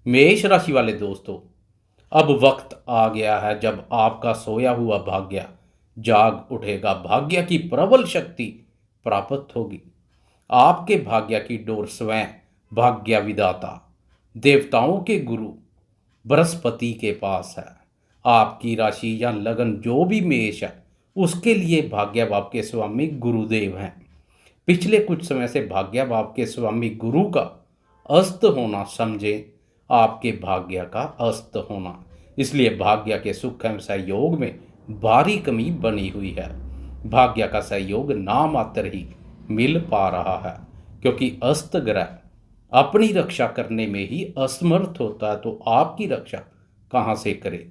मेष राशि वाले दोस्तों, अब वक्त आ गया है जब आपका सोया हुआ भाग्य जाग उठेगा। भाग्य की प्रबल शक्ति प्राप्त होगी। आपके भाग्य की डोर स्वयं भाग्य विधाता देवताओं के गुरु बृहस्पति के पास है। आपकी राशि या लगन जो भी मेष है, उसके लिए भाग्य भाव के स्वामी गुरुदेव हैं। पिछले कुछ समय से भाग्य भाव के स्वामी गुरु का अस्त होना समझे आपके भाग्य का अस्त होना। इसलिए भाग्य के सुख एवं सहयोग में भारी कमी बनी हुई है। भाग्य का सहयोग नामात्र ही मिल पा रहा है, क्योंकि अस्त ग्रह अपनी रक्षा करने में ही असमर्थ होता है, तो आपकी रक्षा कहाँ से करे।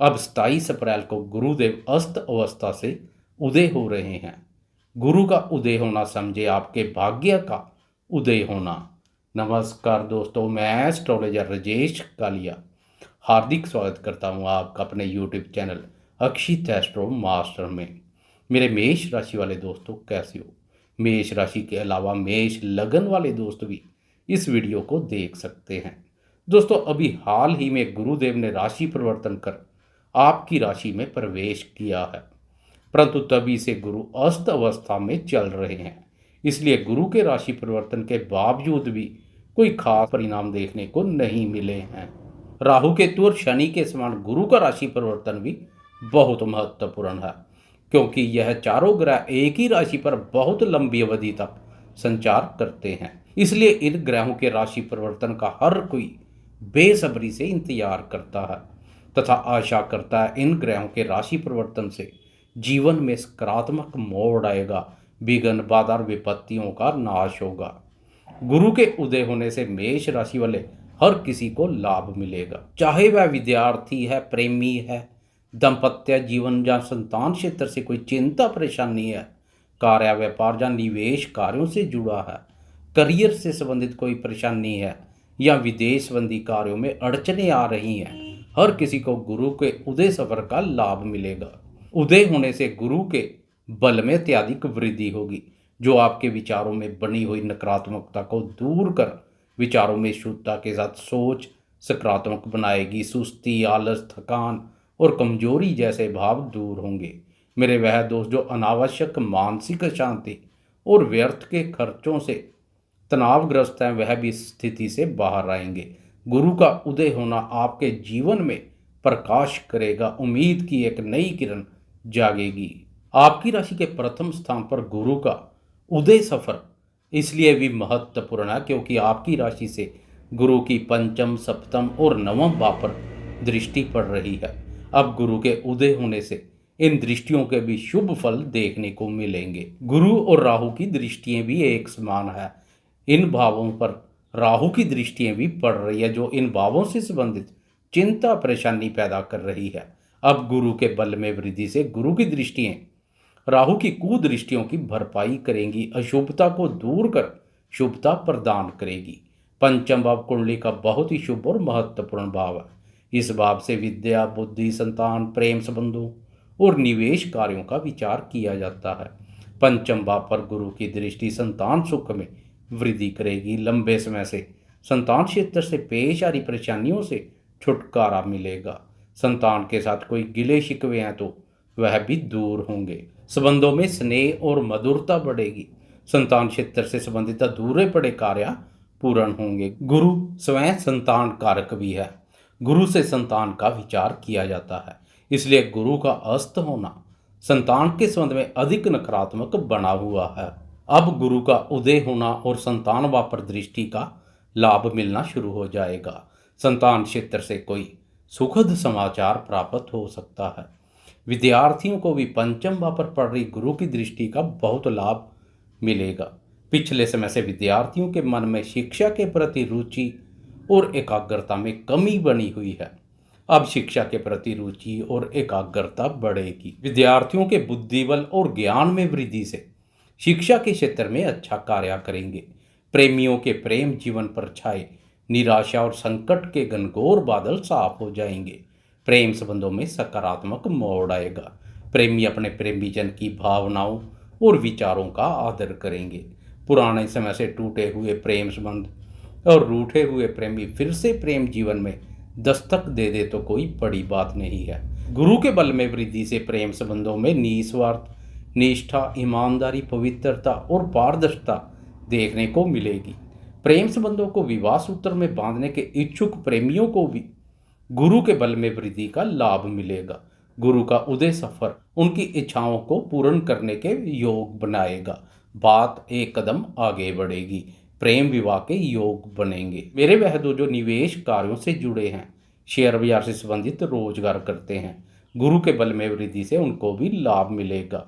अब 27 अप्रैल को गुरुदेव अस्त अवस्था से उदय हो रहे हैं। गुरु का उदय होना समझे आपके भाग्य का उदय होना। नमस्कार दोस्तों, मैं एस्ट्रोलॉजर राजेश कालिया हार्दिक स्वागत करता हूं आपका अपने यूट्यूब चैनल अक्षित एस्ट्रो मास्टर में। मेरे मेष राशि वाले दोस्तों, कैसे हो? मेष राशि के अलावा मेष लगन वाले दोस्त भी इस वीडियो को देख सकते हैं। दोस्तों, अभी हाल ही में गुरुदेव ने राशि परिवर्तन कर आपकी राशि में प्रवेश किया है, परंतु तभी से गुरु अस्त अवस्था में चल रहे हैं। इसलिए गुरु के राशि परिवर्तन के बावजूद भी कोई खास परिणाम देखने को नहीं मिले हैं। राहु केतु और शनि के समान गुरु का राशि परिवर्तन भी बहुत महत्वपूर्ण है, क्योंकि यह चारों ग्रह एक ही राशि पर बहुत लंबी अवधि तक संचार करते हैं। इसलिए इन ग्रहों के राशि परिवर्तन का हर कोई बेसब्री से इंतजार करता है तथा आशा करता है इन ग्रहों के राशि परिवर्तन से जीवन में सकारात्मक मोड़ आएगा, विघ्न बाधा और विपत्तियों का नाश होगा। गुरु के उदय होने से मेष राशि वाले हर किसी को लाभ मिलेगा, चाहे वह विद्यार्थी है, प्रेमी है, दाम्पत्य जीवन या संतान क्षेत्र से कोई चिंता परेशानी है, कार्य व्यापार या निवेश कार्यों से जुड़ा है, करियर से संबंधित कोई परेशानी है या विदेश संबंधी कार्यों में अड़चने आ रही हैं। हर किसी को गुरु के उदय सफर का लाभ मिलेगा। उदय होने से गुरु के बल में अत्यधिक वृद्धि होगी, जो आपके विचारों में बनी हुई नकारात्मकता को दूर कर विचारों में शुद्धता के साथ सोच सकारात्मक बनाएगी। सुस्ती, आलस, थकान और कमजोरी जैसे भाव दूर होंगे। मेरे वह दोस्त जो अनावश्यक मानसिक अशांति और व्यर्थ के खर्चों से तनावग्रस्त हैं, वह भी स्थिति से बाहर आएंगे। गुरु का उदय होना आपके जीवन में प्रकाश करेगा, उम्मीद की एक नई किरण जागेगी। आपकी राशि के प्रथम स्थान पर गुरु का उदय सफर इसलिए भी महत्वपूर्ण है, क्योंकि आपकी राशि से गुरु की पंचम, सप्तम और नवम भाव पर दृष्टि पड़ रही है। अब गुरु के उदय होने से इन दृष्टियों के भी शुभ फल देखने को मिलेंगे। गुरु और राहु की दृष्टियां भी एक समान है। इन भावों पर राहु की दृष्टियां भी पड़ रही है, जो इन भावों से संबंधित चिंता परेशानी पैदा कर रही है। अब गुरु के बल में वृद्धि से गुरु की दृष्टियां राहु की कुदृष्टियों की भरपाई करेंगी, अशुभता को दूर कर शुभता प्रदान करेगी। पंचम भाव कुंडली का बहुत ही शुभ और महत्वपूर्ण भाव है। इस भाव से विद्या, बुद्धि, संतान, प्रेम संबंधों और निवेश कार्यों का विचार किया जाता है। पंचम भाव पर गुरु की दृष्टि संतान सुख में वृद्धि करेगी। लंबे समय से संतान क्षेत्र से पेश आ रही परेशानियों से छुटकारा मिलेगा। संतान के साथ कोई गिले शिकवे हैं तो वह भी दूर होंगे। संबंधों में स्नेह और मधुरता बढ़ेगी। संतान क्षेत्र से संबंधित अधूरे पड़े कार्य पूर्ण होंगे। गुरु स्वयं संतान कारक भी है। गुरु से संतान का विचार किया जाता है, इसलिए गुरु का अस्त होना संतान के संबंध में अधिक नकारात्मक बना हुआ है। अब गुरु का उदय होना और संतान भाव पर दृष्टि का लाभ मिलना शुरू हो जाएगा। संतान क्षेत्र से कोई सुखद समाचार प्राप्त हो सकता है। विद्यार्थियों को भी पंचम भाव पर पड़ रही गुरु की दृष्टि का बहुत लाभ मिलेगा। पिछले समय से विद्यार्थियों के मन में शिक्षा के प्रति रुचि और एकाग्रता में कमी बनी हुई है। अब शिक्षा के प्रति रुचि और एकाग्रता बढ़ेगी। विद्यार्थियों के बुद्धिबल और ज्ञान में वृद्धि से शिक्षा के क्षेत्र में अच्छा कार्य करेंगे। प्रेमियों के प्रेम जीवन पर छाए निराशा और संकट के घनघोर बादल साफ हो जाएंगे। प्रेम संबंधों में सकारात्मक मोड़ आएगा। प्रेमी अपने प्रेमीजन की भावनाओं और विचारों का आदर करेंगे। पुराने समय से टूटे हुए प्रेम संबंध और रूठे हुए प्रेमी फिर से प्रेम जीवन में दस्तक दे दे तो कोई बड़ी बात नहीं है। गुरु के बल में वृद्धि से प्रेम संबंधों में निस्वार्थ निष्ठा, ईमानदारी, पवित्रता और पारदर्शिता देखने को मिलेगी। प्रेम संबंधों को विवाह सूत्र में बांधने के इच्छुक प्रेमियों को भी गुरु के बल में वृद्धि का लाभ मिलेगा। गुरु का उदय सफर उनकी इच्छाओं को पूर्ण करने के योग बनाएगा। बात एक कदम आगे बढ़ेगी, प्रेम विवाह के योग बनेंगे। मेरे वह दो जो निवेश कार्यों से जुड़े हैं, शेयर बाजार से संबंधित रोजगार करते हैं, गुरु के बल में वृद्धि से उनको भी लाभ मिलेगा।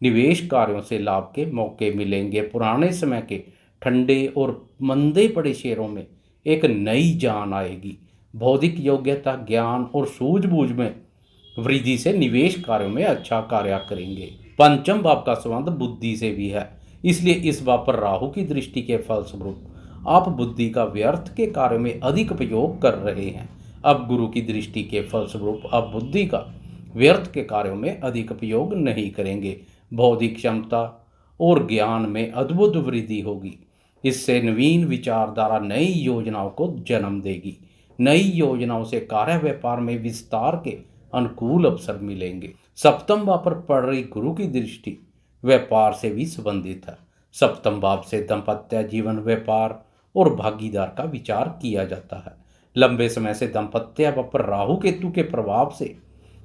निवेश कार्यों से लाभ के मौके मिलेंगे। पुराने समय के ठंडे और मंदे पड़े शेयरों में एक नई जान आएगी। बौद्धिक योग्यता, ज्ञान और सूझबूझ में वृद्धि से निवेश कार्यों में अच्छा कार्य करेंगे। पंचम भाव का संबंध बुद्धि से भी है, इसलिए इस भाव पर राहु की दृष्टि के फलस्वरूप आप बुद्धि का व्यर्थ के कार्यों में अधिक उपयोग कर रहे हैं। अब गुरु की दृष्टि के फलस्वरूप आप बुद्धि का व्यर्थ के कार्यों में अधिक उपयोग नहीं करेंगे। बौद्धिक क्षमता और ज्ञान में अद्भुत वृद्धि होगी। इससे नवीन विचारधारा नई योजनाओं को जन्म देगी। नई योजनाओं से कार्य व्यापार में विस्तार के अनुकूल अवसर मिलेंगे। सप्तम भाव पर पड़ रही गुरु की दृष्टि व्यापार से भी संबंधित है। सप्तम भाव से दाम्पत्य जीवन, व्यापार और भागीदार का विचार किया जाता है। लंबे समय से दाम्पत्य भाव पर राहु केतु के प्रभाव से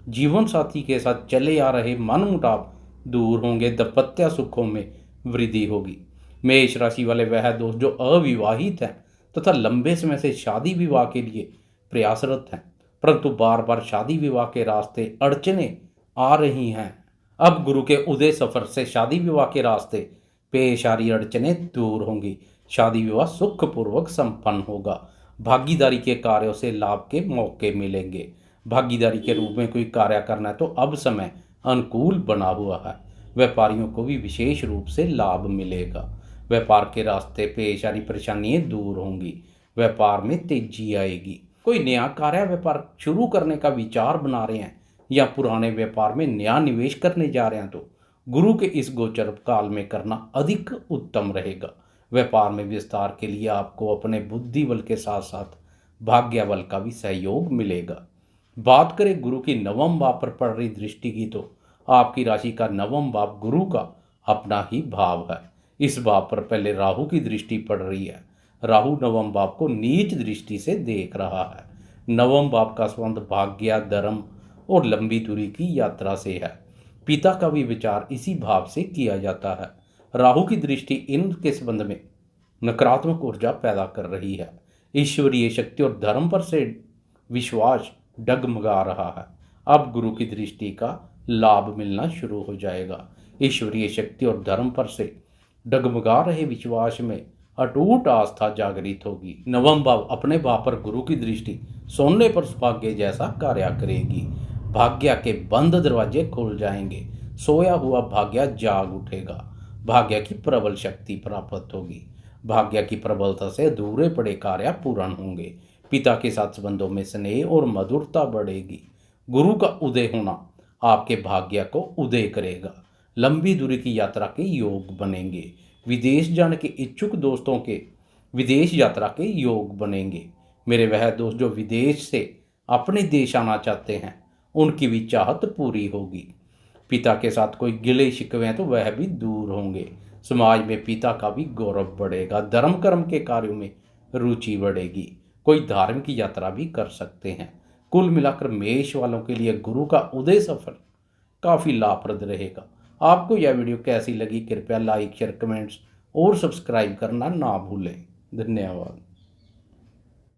जीवन साथी के साथ चले आ रहे मनमुटाव दूर होंगे। दाम्पत्य सुखों में वृद्धि होगी। मेष राशि वाले वह दोस्त जो अविवाहित हैं तथा लंबे समय से शादी विवाह के लिए प्रयासरत हैं, परंतु बार बार शादी विवाह के रास्ते अड़चने आ रही हैं, अब गुरु के उदय सफर से शादी विवाह के रास्ते पेश आ रही अड़चने दूर होंगी। शादी विवाह सुखपूर्वक संपन्न होगा। भागीदारी के कार्यों से लाभ के मौके मिलेंगे। भागीदारी के रूप में कोई कार्य करना है तो अब समय अनुकूल बना हुआ है। व्यापारियों को भी विशेष रूप से लाभ मिलेगा। व्यापार के रास्ते पेश आ रही परेशानियां दूर होंगी। व्यापार में तेजी आएगी। कोई नया कार्य व्यापार शुरू करने का विचार बना रहे हैं या पुराने व्यापार में नया निवेश करने जा रहे हैं तो गुरु के इस गोचर काल में करना अधिक उत्तम रहेगा। व्यापार में विस्तार के लिए आपको अपने बुद्धि बल के साथ साथ भाग्य बल का भी सहयोग मिलेगा। बात करें गुरु की नवम भाव पर पड़ रही दृष्टि की तो आपकी राशि का नवम भाव गुरु का अपना ही भाव है। इस भाव पर पहले राहु की दृष्टि पड़ रही है। राहु नवम भाव को नीच दृष्टि से देख रहा है। नवम भाव का संबंध भाग्य, धर्म और लंबी दूरी की यात्रा से है। पिता का भी विचार इसी भाव से किया जाता है। राहु की दृष्टि इनके संबंध में नकारात्मक ऊर्जा पैदा कर रही है। ईश्वरीय शक्ति और धर्म पर से विश्वास डगमगा रहा है। अब गुरु की दृष्टि का लाभ मिलना शुरू हो जाएगा। ईश्वरीय शक्ति और धर्म पर से डगमगा रहे विश्वास में अटूट आस्था जागृत होगी। नवम भाव अपने भाव पर गुरु की दृष्टि सोने पर सुहागे जैसा कार्य करेगी। भाग्य के बंद दरवाजे खुल जाएंगे। सोया हुआ भाग्य जाग उठेगा। भाग्य की प्रबल शक्ति प्राप्त होगी। भाग्य की प्रबलता से अधूरे पड़े कार्य पूर्ण होंगे। पिता के साथ संबंधों में स्नेह और मधुरता बढ़ेगी। गुरु का उदय होना आपके भाग्य को उदय करेगा। लंबी दूरी की यात्रा के योग बनेंगे। विदेश जाने के इच्छुक दोस्तों के विदेश यात्रा के योग बनेंगे। मेरे वह दोस्त जो विदेश से अपने देश आना चाहते हैं उनकी भी चाहत पूरी होगी। पिता के साथ कोई गिले शिकवे हैं तो वह भी दूर होंगे। समाज में पिता का भी गौरव बढ़ेगा। धर्म कर्म के कार्यों में रुचि बढ़ेगी। कोई धार्मिक यात्रा भी कर सकते हैं। कुल मिलाकर मेष वालों के लिए गुरु का उदय सफर काफ़ी लाभप्रद रहेगा। आपको यह वीडियो कैसी लगी कृपया लाइक, शेयर, कमेंट्स और सब्सक्राइब करना ना भूलें। धन्यवाद।